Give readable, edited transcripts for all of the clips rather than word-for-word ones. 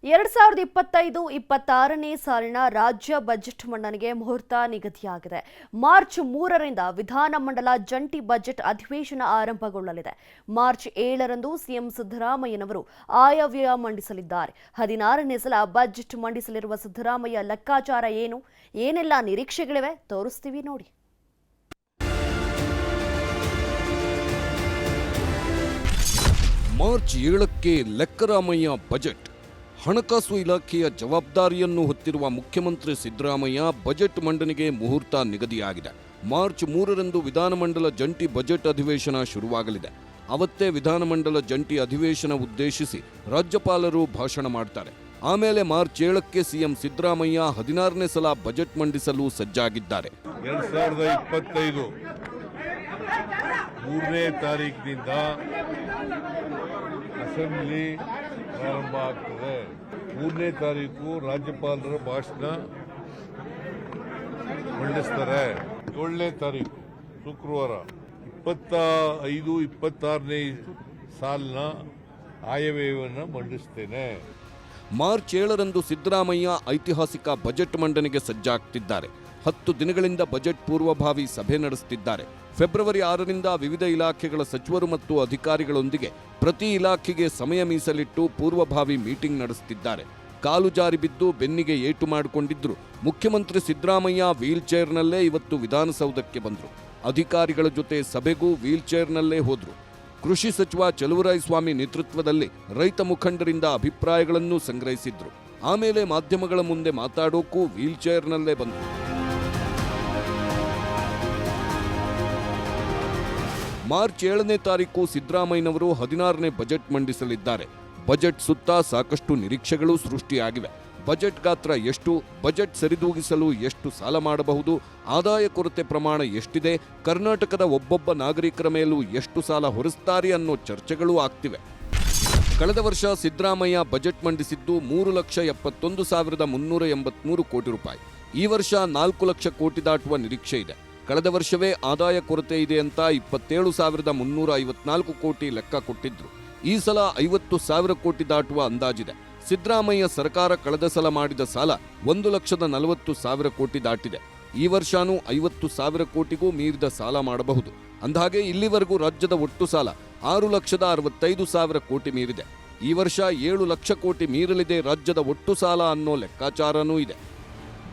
2025-26ನೇ ಸಾಲಿನ ರಾಜ್ಯ ಬಜೆಟ್ ಮಂಡನೆಗೆ ಮುಹೂರ್ತ ನಿಗದಿಯಾಗಿದೆ. ಮಾರ್ಚ್ 3ರಿಂದ ವಿಧಾನಮಂಡಲ ಜಂಟಿ ಬಜೆಟ್ ಅಧಿವೇಶನ ಆರಂಭಗೊಳ್ಳಲಿದೆ. ಮಾರ್ಚ್ 7ರಂದು ಸಿಎಂ ಸಿದ್ದರಾಮಯ್ಯನವರು ಆಯವ್ಯಯ ಮಂಡಿಸಲಿದ್ದಾರೆ. 16ನೇ ಸಲ ಬಜೆಟ್ ಮಂಡಿಸಲಿರುವ ಸಿದ್ದರಾಮಯ್ಯ ಲೆಕ್ಕಾಚಾರ ಏನು, ಏನೆಲ್ಲ ನಿರೀಕ್ಷೆಗಳಿವೆ ತೋರಿಸ್ತೀವಿ ನೋಡಿ. ಮಾರ್ಚ್ 7ಕ್ಕೆ ಲೆಕ್ಕರಾಮಯ್ಯ ಬಜೆಟ್. ಹಣಕಾಸು ಇಲಾಖೆಯ ಜವಾಬ್ದಾರಿಯನ್ನು ಹೊತ್ತಿರುವ ಮುಖ್ಯಮಂತ್ರಿ ಸಿದ್ದರಾಮಯ್ಯ ಬಜೆಟ್ ಮಂಡನೆಗೆ ಮುಹೂರ್ತ ನಿಗದಿಯಾಗಿದೆ. ಮಾರ್ಚ್ 3ರಂದು ವಿಧಾನಮಂಡಲ ಜಂಟಿ ಬಜೆಟ್ ಅಧಿವೇಶನ ಶುರುವಾಗಲಿದೆ. ಅವತ್ತೇ ವಿಧಾನಮಂಡಲ ಜಂಟಿ ಅಧಿವೇಶನ ಉದ್ದೇಶಿಸಿ ರಾಜ್ಯಪಾಲರು ಭಾಷಣ ಮಾಡ್ತಾರೆ. ಆಮೇಲೆ ಮಾರ್ಚ್ 7ಕ್ಕೆ ಸಿಎಂ ಸಿದ್ದರಾಮಯ್ಯ 16ನೇ ಸಲ ಬಜೆಟ್ ಮಂಡಿಸಲು ಸಜ್ಜಾಗಿದ್ದಾರೆ. 2025 3ನೇ ತಾರೀಕಿನಿಂದ ಅಸೆಂಬ್ಲಿ ಪ್ರಾರಂಭ ಆಗ್ತದೆ. 3ನೇ ತಾರೀಕು ರಾಜ್ಯಪಾಲರ ಭಾಷಣ ಮಂಡಿಸ್ತಾರೆ. 7ನೇ ತಾರೀಕು ಶುಕ್ರವಾರ 25-26ನೇ ಸಾಲಿನ ಆಯವ್ಯಯವನ್ನು ಮಂಡಿಸ್ತೇನೆ. ಮಾರ್ಚ್ 7ರಂದು ಸಿದ್ದರಾಮಯ್ಯ ಐತಿಹಾಸಿಕ ಬಜೆಟ್ ಮಂಡನೆಗೆ ಸಜ್ಜಾಗ್ತಿದ್ದಾರೆ. 10 ದಿನಗಳಿಂದ ಬಜೆಟ್ ಪೂರ್ವಭಾವಿ ಸಭೆ ನಡೆಸುತ್ತಿದ್ದಾರೆ. ಫೆಬ್ರವರಿ 6ರಿಂದ ವಿವಿಧ ಇಲಾಖೆಗಳ ಸಚಿವರು ಮತ್ತು ಅಧಿಕಾರಿಗಳೊಂದಿಗೆ ಪ್ರತಿ ಇಲಾಖೆಗೆ ಸಮಯ ಮೀಸಲಿಟ್ಟು ಪೂರ್ವಭಾವಿ ಮೀಟಿಂಗ್ ನಡೆಸುತ್ತಿದ್ದಾರೆ. ಕಾಲು ಜಾರಿ ಬಿದ್ದು ಬೆನ್ನಿಗೆ ಏಟು ಮಾಡಿಕೊಂಡಿದ್ರು ಮುಖ್ಯಮಂತ್ರಿ ಸಿದ್ದರಾಮಯ್ಯ ವೀಲ್ ಚೇರ್ನಲ್ಲೇ ಇವತ್ತು ವಿಧಾನಸೌಧಕ್ಕೆ ಬಂದರು. ಅಧಿಕಾರಿಗಳ ಜೊತೆ ಸಭೆಗೂ ವೀಲ್ ಚೇರ್ನಲ್ಲೇ ಹೋದ್ರು. ಕೃಷಿ ಸಚಿವ ಚಲುವರಾಯಸ್ವಾಮಿ ನೇತೃತ್ವದಲ್ಲಿ ರೈತ ಮುಖಂಡರಿಂದ ಅಭಿಪ್ರಾಯಗಳನ್ನು ಸಂಗ್ರಹಿಸಿದ್ರು. ಆಮೇಲೆ ಮಾಧ್ಯಮಗಳ ಮುಂದೆ ಮಾತಾಡೋಕ್ಕೂ ವೀಲ್ ಚೇರ್ನಲ್ಲೇ ಬಂದರು. ಮಾರ್ಚ್ 7ನೇ ತಾರೀಕು ಸಿದ್ದರಾಮಯ್ಯನವರು 16ನೇ ಬಜೆಟ್ ಮಂಡಿಸಲಿದ್ದಾರೆ. ಬಜೆಟ್ ಸುತ್ತ ಸಾಕಷ್ಟು ನಿರೀಕ್ಷೆಗಳು ಸೃಷ್ಟಿಯಾಗಿವೆ. ಬಜೆಟ್ ಗಾತ್ರ ಎಷ್ಟು, ಬಜೆಟ್ ಸರಿದೂಗಿಸಲು ಎಷ್ಟು ಸಾಲ ಮಾಡಬಹುದು, ಆದಾಯ ಕೊರತೆ ಪ್ರಮಾಣ ಎಷ್ಟಿದೆ, ಕರ್ನಾಟಕದ ಒಬ್ಬೊಬ್ಬ ನಾಗರಿಕರ ಮೇಲೂ ಎಷ್ಟು ಸಾಲ ಹೊರಿಸ್ತಾರೆ ಅನ್ನೋ ಚರ್ಚೆಗಳೂ ಆಗ್ತಿವೆ. ಕಳೆದ ವರ್ಷ ಸಿದ್ದರಾಮಯ್ಯ ಬಜೆಟ್ ಮಂಡಿಸಿದ್ದು 3,71,383 ಕೋಟಿ ರೂಪಾಯಿ. ಈ ವರ್ಷ 4 ಲಕ್ಷ ಕೋಟಿ ದಾಟುವ ನಿರೀಕ್ಷೆ ಇದೆ. ಕಳೆದ ವರ್ಷವೇ ಆದಾಯ ಕೊರತೆ ಇದೆ ಅಂತ 27,354 ಕೋಟಿ ಲೆಕ್ಕ ಕೊಟ್ಟಿದ್ರು. ಈ ಸಲ 50,000 ಕೋಟಿ ದಾಟುವ ಅಂದಾಜಿದೆ. ಸಿದ್ದರಾಮಯ್ಯ ಸರ್ಕಾರ ಕಳೆದ ಸಲ ಮಾಡಿದ ಸಾಲ 1,40,000 ಕೋಟಿ ದಾಟಿದೆ. ಈ ವರ್ಷನೂ 50,000 ಕೋಟಿಗೂ ಮೀರಿದ ಸಾಲ ಮಾಡಬಹುದು. ಅಂದಹಾಗೆ ಇಲ್ಲಿವರೆಗೂ ರಾಜ್ಯದ ಒಟ್ಟು ಸಾಲ 6,65,000 ಕೋಟಿ ಮೀರಿದೆ. ಈ ವರ್ಷ 7 ಲಕ್ಷ ಕೋಟಿ ಮೀರಲಿದೆ ರಾಜ್ಯದ ಒಟ್ಟು ಸಾಲ ಅನ್ನೋ ಲೆಕ್ಕಾಚಾರನೂ ಇದೆ.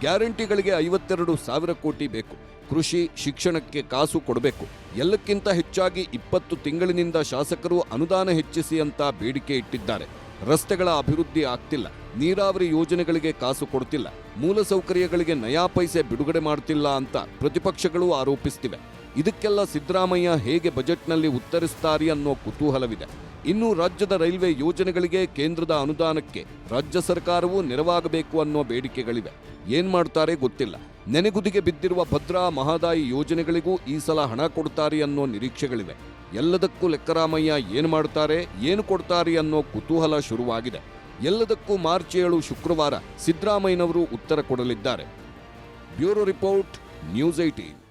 ಗ್ಯಾರಂಟಿಗಳಿಗೆ 52,000 ಕೋಟಿ ಬೇಕು. ಕೃಷಿ, ಶಿಕ್ಷಣಕ್ಕೆ ಕಾಸು ಕೊಡಬೇಕು. ಎಲ್ಲಕ್ಕಿಂತ ಹೆಚ್ಚಾಗಿ 20 ತಿಂಗಳಿನಿಂದ ಶಾಸಕರು ಅನುದಾನ ಹೆಚ್ಚಿಸಿ ಅಂತ ಬೇಡಿಕೆ ಇಟ್ಟಿದ್ದಾರೆ. ರಸ್ತೆಗಳ ಅಭಿವೃದ್ಧಿ ಆಗ್ತಿಲ್ಲ, ನೀರಾವರಿ ಯೋಜನೆಗಳಿಗೆ ಕಾಸು ಕೊಡ್ತಿಲ್ಲ, ಮೂಲಸೌಕರ್ಯಗಳಿಗೆ ನಯಾ ಪೈಸೆ ಬಿಡುಗಡೆ ಮಾಡ್ತಿಲ್ಲ ಅಂತ ಪ್ರತಿಪಕ್ಷಗಳು ಆರೋಪಿಸ್ತಿವೆ. ಇದಕ್ಕೆಲ್ಲ ಸಿದ್ದರಾಮಯ್ಯ ಹೇಗೆ ಬಜೆಟ್ನಲ್ಲಿ ಉತ್ತರಿಸ್ತಾರೆ ಅನ್ನೋ ಕುತೂಹಲವಿದೆ. ಇನ್ನು ರಾಜ್ಯದ ರೈಲ್ವೆ ಯೋಜನೆಗಳಿಗೆ ಕೇಂದ್ರದ ಅನುದಾನಕ್ಕೆ ರಾಜ್ಯ ಸರ್ಕಾರವೂ ನೆರವಾಗಬೇಕು ಅನ್ನೋ ಬೇಡಿಕೆಗಳಿವೆ. ಏನ್ ಮಾಡ್ತಾರೆ ಗೊತ್ತಿಲ್ಲ. ನೆನೆಗುದಿಗೆ ಬಿದ್ದಿರುವ ಭದ್ರಾ, ಮಹದಾಯಿ ಯೋಜನೆಗಳಿಗೂ ಈ ಸಲ ಹಣ ಕೊಡ್ತಾರೆ ಅನ್ನೋ ನಿರೀಕ್ಷೆಗಳಿವೆ. ಎಲ್ಲದಕ್ಕೂ ಲೆಕ್ಕರಾಮಯ್ಯ ಏನು ಮಾಡ್ತಾರೆ, ಏನು ಕೊಡ್ತಾರೆ ಅನ್ನೋ ಕುತೂಹಲ ಶುರುವಾಗಿದೆ. ಎಲ್ಲದಕ್ಕೂ ಮಾರ್ಚ್ 7 ಶುಕ್ರವಾರ ಸಿದ್ದರಾಮಯ್ಯನವರು ಉತ್ತರ ಕೊಡಲಿದ್ದಾರೆ. Bureau report, news 18.